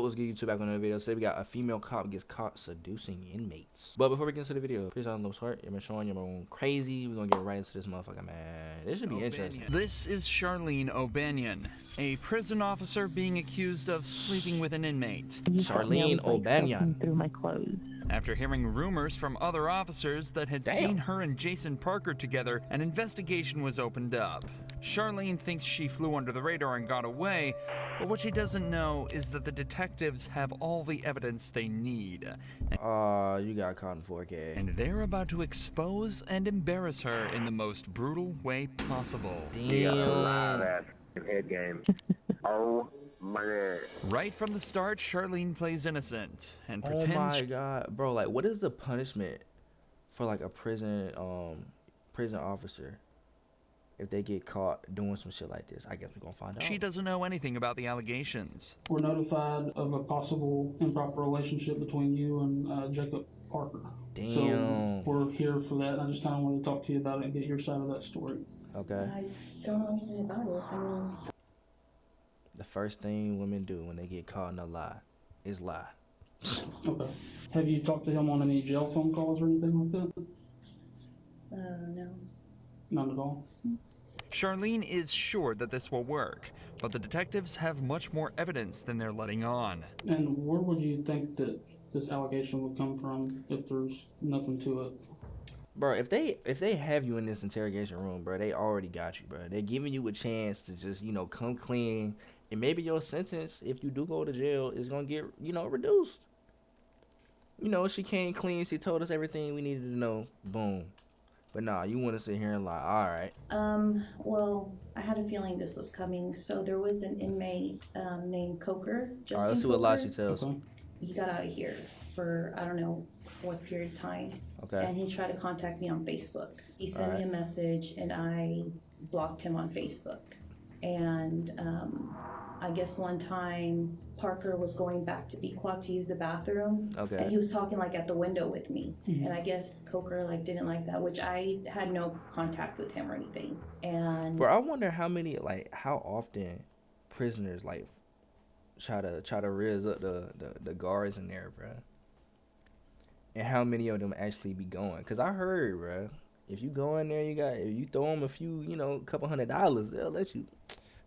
What's good, YouTube? Back on another video. Today we got a female cop gets caught seducing inmates. But before we get into the video, please don't lose heart. You've been showing you're going crazy. We're gonna get right into this motherfucker, man. This should be interesting. This is Charlene O'Banion, a prison officer being accused of sleeping with an inmate. Charlene O'Banion. Through my clothes. After hearing rumors from other officers that had seen her and Jason Parker together, an investigation was opened up. Charlene thinks she flew under the radar and got away, but what she doesn't know is that the detectives have all the evidence they need. You got caught in 4K. And they're about to expose and embarrass her in the most brutal way possible. Damn. You got a lot of that head game. Oh my god. Right from the start, Charlene plays innocent and Oh pretends. my god, bro! Like, what is the punishment for like a prison officer if they get caught doing some shit like this? I guess we're gonna find out. She doesn't know anything about the allegations. We're notified of a possible improper relationship between you and Jacob Parker. Damn. So we're here for that. I just kind of want to talk to you about it and get your side of that story. Okay. I don't know anything about it. I mean, The first thing women do when they get caught in a lie is lie. Okay. Have you talked to him on any jail phone calls or anything like that? no. None at all. Charlene is sure that this will work, but the detectives have much more evidence than they're letting on. And where would you think that this allegation would come from if there's nothing to it? Bro, if they have you in this interrogation room, bro, they already got you, bro. They're giving you a chance to just, come clean, and maybe your sentence, if you do go to jail, is gonna get, reduced. She came clean. She told us everything we needed to know. Boom. But nah, you want to sit here and lie. All right. Well, I had a feeling this was coming. So there was an inmate named Coker. All right, let's see what lie she Coker. tells. Okay. He got out of here for, I don't know what period of time. Okay. And he tried to contact me on Facebook. He sent Alright. me a message and I blocked him on Facebook. And I guess one time Parker was going back to Pequot to use the bathroom. Okay. And he was talking like at the window with me. Mhm. And I guess Coker didn't like that, which I had no contact with him or anything. And Bro, I wonder how often prisoners try to raise up the guards in there, bro. And how many of them actually be going? Cause I heard, bro, if you go in there, if you throw them a few, couple $100, they'll let you.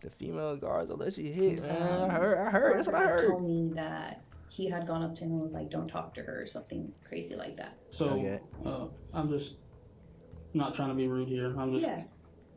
The female guards will let you hit, man. I heard. That's what I Parker heard. told me that he had gone up to him and was like, "Don't talk to her," or something crazy like that. So Okay. I'm just not trying to be rude here. I'm just. Yeah.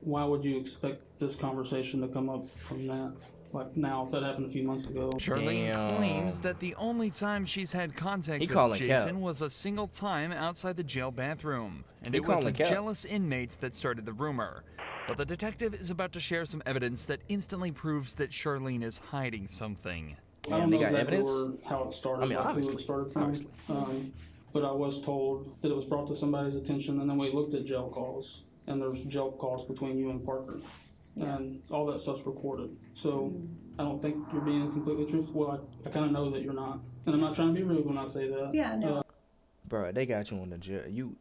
Why would you expect this conversation to come up from that? Like now, if that happened a few months ago. Charlene Damn. claims that the only time she's had contact He with calling Jason cap. was a single time outside the jail bathroom, and He it was a calling cap. jealous inmate that started the rumor. But the detective is about to share some evidence that instantly proves that Charlene is hiding something. I don't they know got exactly evidence? how it started. I mean, like who obviously, it started from. obviously. But I was told that it was brought to somebody's attention, and then we looked at jail calls, and there's jail calls between you and Parker, and all that stuff's recorded. So I don't think you're being completely truthful. Well, I kind of know that you're not, and I'm not trying to be rude when I say that. Yeah, no. Bro, they got you on the jail. You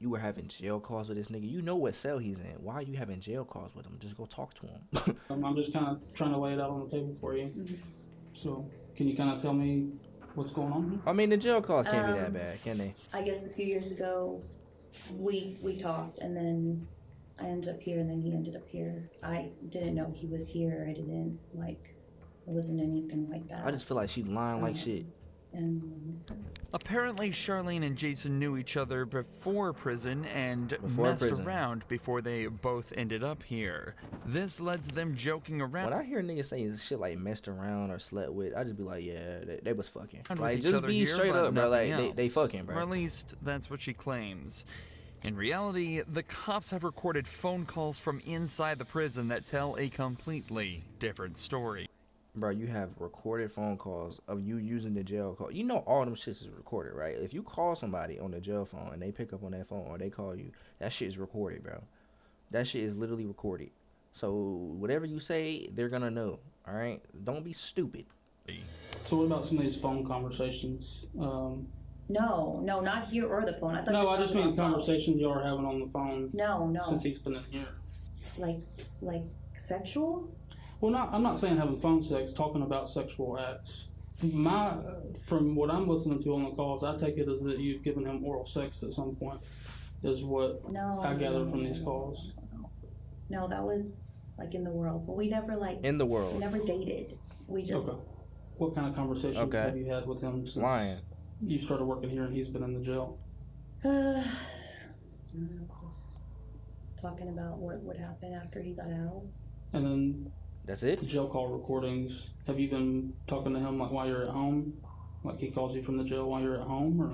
were having jail calls with this nigga. You know what cell he's in. Why are you having jail calls with him? Just go talk to him. I'm just kind of trying to lay it out on the table for you. Mhm. So can you kind of tell me what's going on? I mean, the jail calls can't be that bad, can they? I guess a few years ago, we talked, and then I ended up here, and then he ended up here. I didn't know he was here. I didn't it wasn't anything like that. I just feel like she's lying like shit. And Apparently, Charlene and Jason knew each other before prison and Before messed prison. around before they both ended up here. This led to them joking around. When I hear niggas saying shit like messed around or slept with, I just be like, yeah, they was fucking. with Like, each just other be here, straight but up, bro. Like, nothing they else. fucking, bro. Or at least that's what she claims. In reality, the cops have recorded phone calls from inside the prison that tell a completely different story. Bro, you have recorded phone calls of you using the jail call. You know all them shits is recorded, right? If you call somebody on the jail phone and they pick up on that phone or they call you, that shit is recorded, bro. That shit is literally recorded. So whatever you say, they're gonna know. All right? Don't be stupid. So what about some of these phone conversations? no, not here or the phone. I thought you No, were I just talking mean about phone. conversations y'all are having on the phone No, since he's been in here. like sexual. Well, I'm not saying having phone sex, talking about sexual acts. From what I'm listening to on the calls, I take it as that you've given him oral sex at some point, is what No, I gather from no, these calls. no, that was like in the world, but we never like In the we world. never dated. We just Okay. What kind of conversations Okay. have you had with him since Lying. you started working here and he's been in the jail? I don't know, just talking about what would happen after he got out. And then That's the it? jail call recordings, have you been talking to him like while you're at home? Like he calls you from the jail while you're at home, or?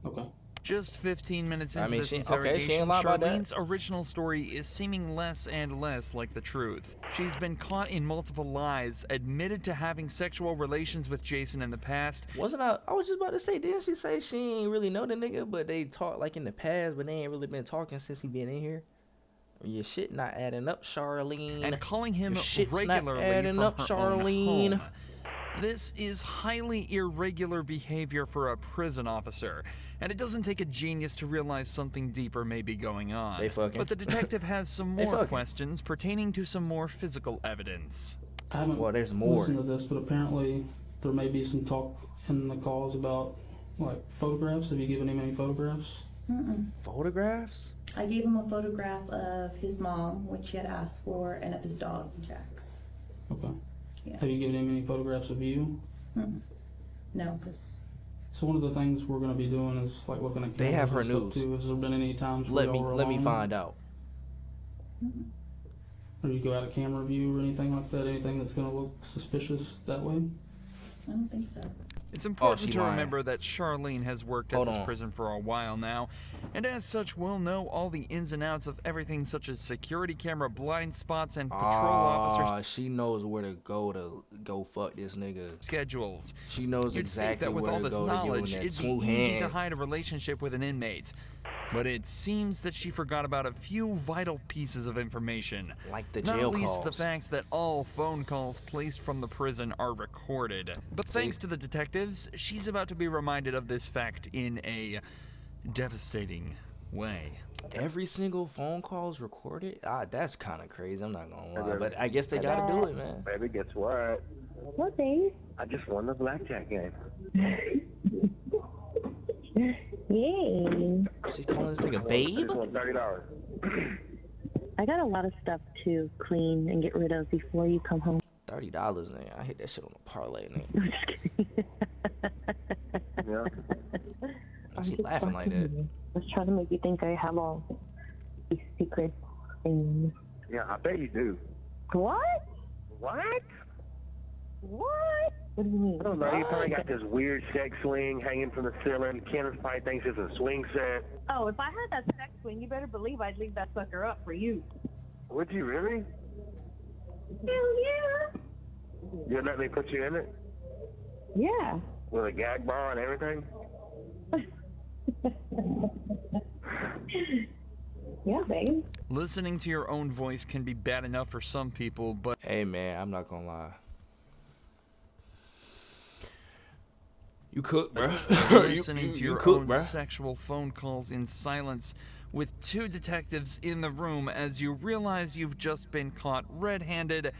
Okay. Just 15 minutes I into mean, this she ain't interrogation, lie about that. Charlene's original story is seeming less and less like the truth. She's been caught in multiple lies, admitted to having sexual relations with Jason in the past. I was just about to say, didn't she say she ain't really know the nigga, but they talked like in the past, but they ain't really been talking since he been in here? Your shit not adding up, Charlene. And calling him Your shit's regularly not adding from up, her Charlene. own home. This is highly irregular behavior for a prison officer, and it doesn't take a genius to realize something deeper may be going on. They fucking. But the detective has some They more fucking. questions pertaining to some more physical evidence. I haven't Well, there's more. listened to this, but apparently there may be some talk in the calls about like photographs. Have you given him any photographs? Photographs? I gave him a photograph of his mom, which he had asked for, and of his dog, Jax. Okay. Yeah. Have you given him any photographs of you? No, because So one of the things we're going to be doing is like looking at They have cameras her and stuff news. too. Has there been any times where Let me y'all were let me alone? find out. Or you go out of camera view or anything like that? Anything that's going to look suspicious that way? I don't think so. It's important she to lying. remember that Charlene has worked Hold at this on. prison for a while now, and as such will know all the ins and outs of everything such as security camera blind spots and patrol officer She knows where to go fuck this nigga. schedules. She knows You'd think exactly that with where all to this go to knowledge, give him that it'd be smooth easy hand. to hide a relationship with an inmate. But it seems that she forgot about a few vital pieces of information. Like the Not jail least the calls. facts that all phone calls placed from the prison are recorded. But thanks to the detectives, she's about to be reminded of this fact in a devastating way. Every single phone call is recorded? That's kind of crazy. I'm not gonna lie, but I guess they gotta do it, man. Baby, guess what? What, babe? I just won the blackjack game. Yay. She's calling this nigga I babe? just won $30. I got a lot of stuff to clean and get rid of before you come home. $30, nigga. I hit that shit on a parlay, nigga. I'm just kidding. Yeah. Why she just laughing like fucking that? with you. I was trying to make you think I have all these secret things. Yeah, I bet you do. What? What? What? What do you mean? I don't know. You probably What? got this weird sex swing hanging from the ceiling. Kenneth probably thinks it's a swing set. Oh, if I had that sex swing, you better believe I'd leave that sucker up for you. Would you really? Hell yeah. You'd let me put you in it? Yeah. With a gag bar and everything? Yeah, babe. Listening to your own voice can be bad enough for some people, but Hey, man, I'm not gonna lie. You cook, bro. listening to your cook, own bro. sexual phone calls in silence with two detectives in the room as you realize you've just been caught red-handed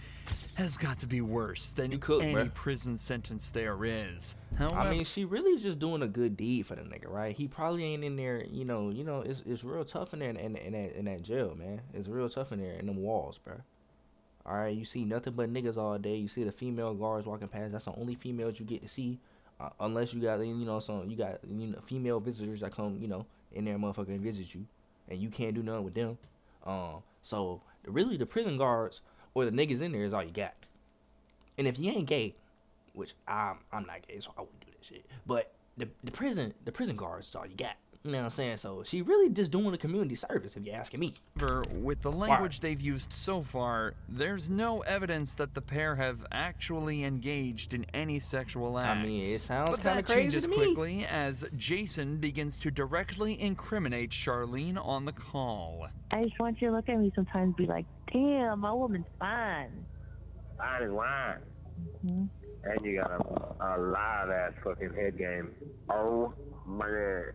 has got to be worse than You cook, any bruh. prison sentence there is. However, I mean, she really just doing a good deed for the nigga, right? He probably ain't in there, it's real tough in there in that jail, man. It's real tough in there in them walls, bro. All right, you see nothing but niggas all day. You see the female guards walking past. That's the only females you get to see, unless you got female visitors that come, in there, motherfucker, and visit you, and you can't do nothing with them. So really, the prison guards or the niggas in there is all you got. And if you ain't gay, which I'm not gay, so I wouldn't do that shit. But the prison guards is all you got. You know what I'm saying? So she really just doing a community service, if you're asking me. with the language they've used so far, there's no evidence that the pair have actually engaged in any sexual acts. I mean, it sounds But kinda that crazy changes to me. quickly as Jason begins to directly incriminate Charlene on the call. I just want you to look at me sometimes and be like, damn, my woman's fine. Fine as wine. Mm-hmm. And you got a live ass fucking head game. Oh my god.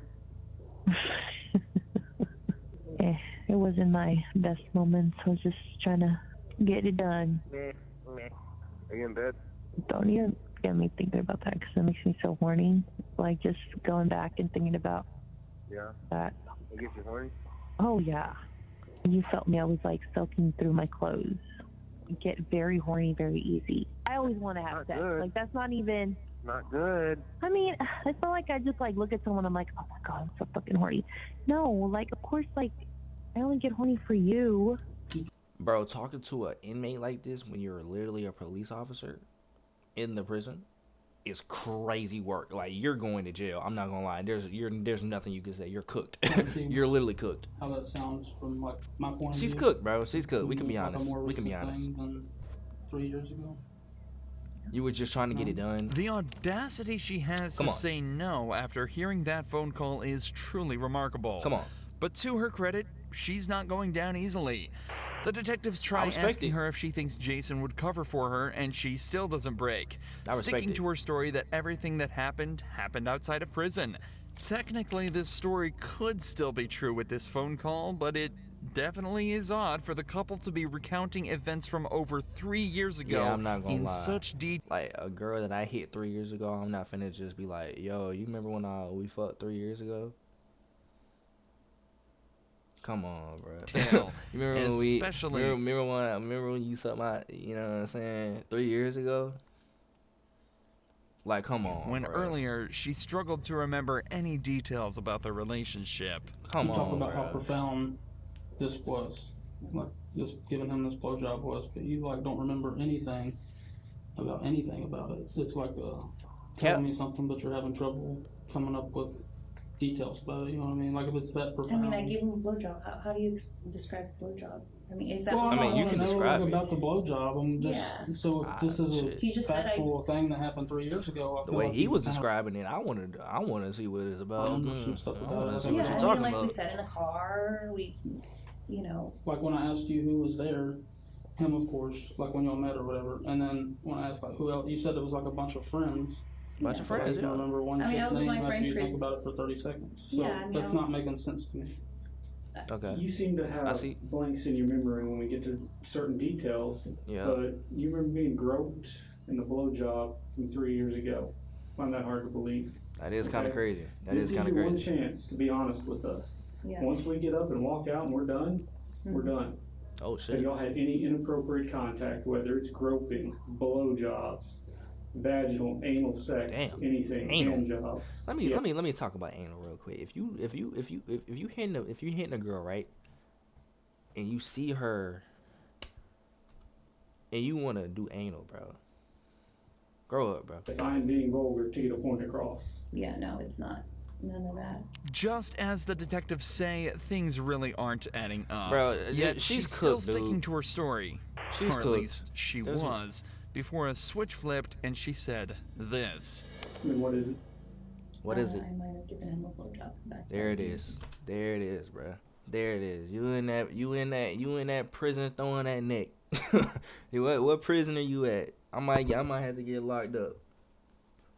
It wasn't my best moments. I was just trying to get it done. Meh, meh. Are you in bed? Don't even get me thinking about that because it makes me so horny. Like, just going back and thinking about that. It gets you horny? Oh, yeah. When you felt me, I was, like, soaking through my clothes. I get very horny very easy. I always want to have Not sex. good. Like, that's not even... Not good. I mean, it's not like I just, like, look at someone, I'm like, oh, my God, I'm so fucking horny. No, like, of course, like, I only get horny for you. Bro, talking to an inmate like this when you're literally a police officer in the prison is crazy work. Like, you're going to jail. I'm not gonna lie. There's nothing you can say. You're cooked. You're literally cooked. How that sounds from like my point of view. She's cooked, bro. She's cooked. We can be Like a honest. more We can be recent honest. thing than 3 years ago. You were just trying to get it done. The audacity she has Come to on. say no after hearing that phone call is truly remarkable. Come on. But to her credit, she's not going down easily. The detectives try respect asking it. her if she thinks Jason would cover for her, and she still doesn't break, I respect sticking it. to her story that everything that happened outside of prison. Technically, this story could still be true with this phone call, but it definitely is odd for the couple to be recounting events from over 3 years ago Yeah, I'm not gonna in lie. such detail. Like, a girl that I hit 3 years ago, I'm not finna just be like, yo, you remember when we fucked 3 years ago? Come on, bro. Detail, You remember when we especially- remember when you sucked my, you know what I'm saying, 3 years ago? Like, come on, When bro. earlier she struggled to remember any details about their relationship. Come You on, talk about how bro. profound this was, like this giving him this blowjob was, but you like don't remember anything about it. It's like telling me something, but you're having trouble coming up with details about it. You know what I mean? Like if it's that I profound. mean, I gave him a blowjob. How do you describe blowjob? I mean, is that Well, what I mean, don't you wanna can know, describe like, it. about the blowjob. I'm just Yeah. so if this is shit. He a just said factual thing that happened 3 years ago. I The feel way like he you was kinda describing it, I wanted to see what it's about. I know some stuff I about wanna it. see Yeah, what Yeah, you're I talking mean, like about. we said in the car, you know, like when I asked you who was there, him of course, like when y'all met or whatever, and then when I asked like who else, you said it was like a bunch of friends. Bunch of But I friends, didn't yeah. remember one I mean, I chick's was with name my after friend you Chris. think about it for 30 seconds. So Yeah, I mean, that's I not was- making sense to me. Okay. You seem to I have see. blanks in your memory when we get to certain details, Yeah. but you remember being groped in the blowjob from 3 years ago. Find that hard to believe. That is kind of Okay. crazy. That This is is kind of your one crazy. chance to be honest with us. yeah. Once we get up and walk out and we're done, we're Mhm. done. Oh Have shit. y'all had any inappropriate contact, whether it's groping, blowjobs, vaginal, anal sex, Damn. anything, Anal. hand jobs? Let me talk about anal real quick. If you hitting a girl, right, and you see her and you want to do anal, bro, grow up, bro. I'm being vulgar to get a point across. Yeah, no, it's not. None of that. Just as the detectives say, things really aren't adding up. Bro, Yet she's still cooked, dude. sticking to her story. She's or at cooked. least she There's a- was, before a switch flipped and she said this. I mean, what is it? What is it? I might have given him a blowjob back There it then. is. There it is, bro. There it is. You in that prison throwing that neck. What prison are you at? I might have to get locked up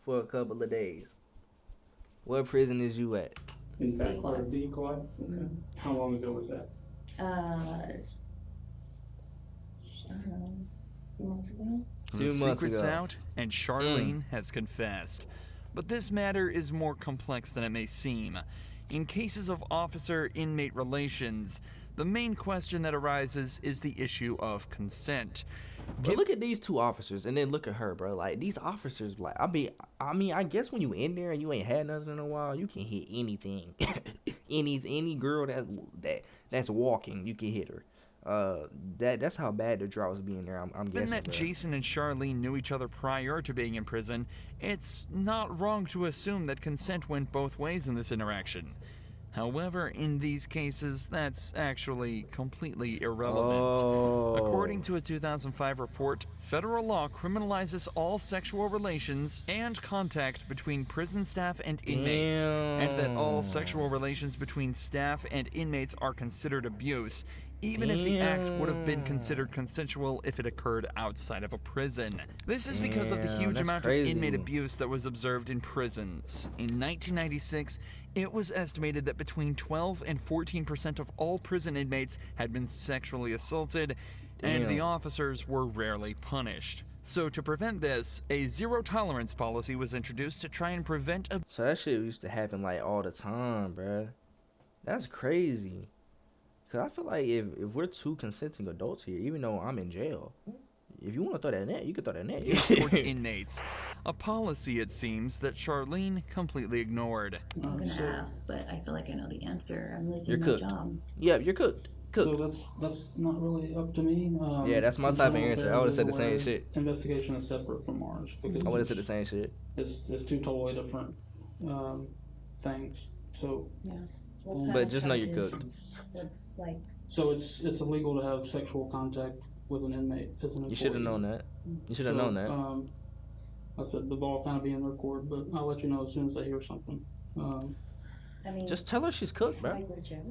for a couple of days. What prison is you at? In fact, part of decoy? Okay. Mhm. How long ago was that? I don't know, a few months ago. The 2 months secret's ago. out, and Charlene has confessed. But this matter is more complex than it may seem. In cases of officer-inmate relations, the main question that arises is the issue of consent. But look at these two officers, and then look at her, bro. Like, these officers, like, I mean, I guess when you in there and you ain't had nothing in a while, you can hit anything. any girl that's walking, you can hit her. That's how bad the drought was being there. I'm Given guessing. that bro. Jason and Charlene knew each other prior to being in prison, it's not wrong to assume that consent went both ways in this interaction. However, in these cases, that's actually completely irrelevant. Oh. According to a 2005 report, federal law criminalizes all sexual relations and contact between prison staff and inmates, and that all sexual relations between staff and inmates are considered abuse, even if the act would have been considered consensual if it occurred outside of a prison. This is because of the Damn, huge that's amount crazy. of inmate abuse that was observed in prisons. In 1996, it was estimated that between 12 and 14% of all prison inmates had been sexually assaulted, and the Damn. officers were rarely punished. So to prevent this, a zero-tolerance policy was introduced to try and prevent abuse. So that shit used to happen like all the time, bruh. That's crazy. Cause I feel like if we're two consenting adults here, even though I'm in jail, if you want to throw that net, you can throw that net. Towards inmates. A policy, it seems, that Charlene completely ignored. I'm gonna ask, but I feel like I know the answer. I'm losing You're my cooked. job. Yep, you're cooked. So that's not really up to me. Yeah, that's my type of Internal answer. I would've Affairs said the is same aware shit. Investigation is separate from ours because I would have said the same shit. it's two totally different things. So Yeah. But just know you're charges would, like, so it's illegal to have sexual contact with an inmate as an employee. You should have known that. You should have known that. I said the ball kind of be in their court, but I'll let you know as soon as I hear something. I mean, Just tell her she's cooked, bro. like with Joe.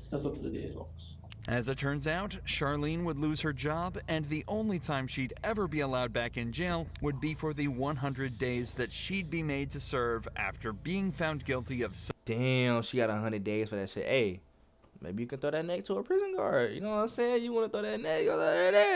That's up to the DA's office. As it turns out, Charlene would lose her job, and the only time she'd ever be allowed back in jail would be for the 100 days that she'd be made to serve after being found guilty of. Damn, she got 100 days for that shit. Hey, maybe you can throw that neck to a prison guard. You know what I'm saying? You want to throw that neck, go throw that neck.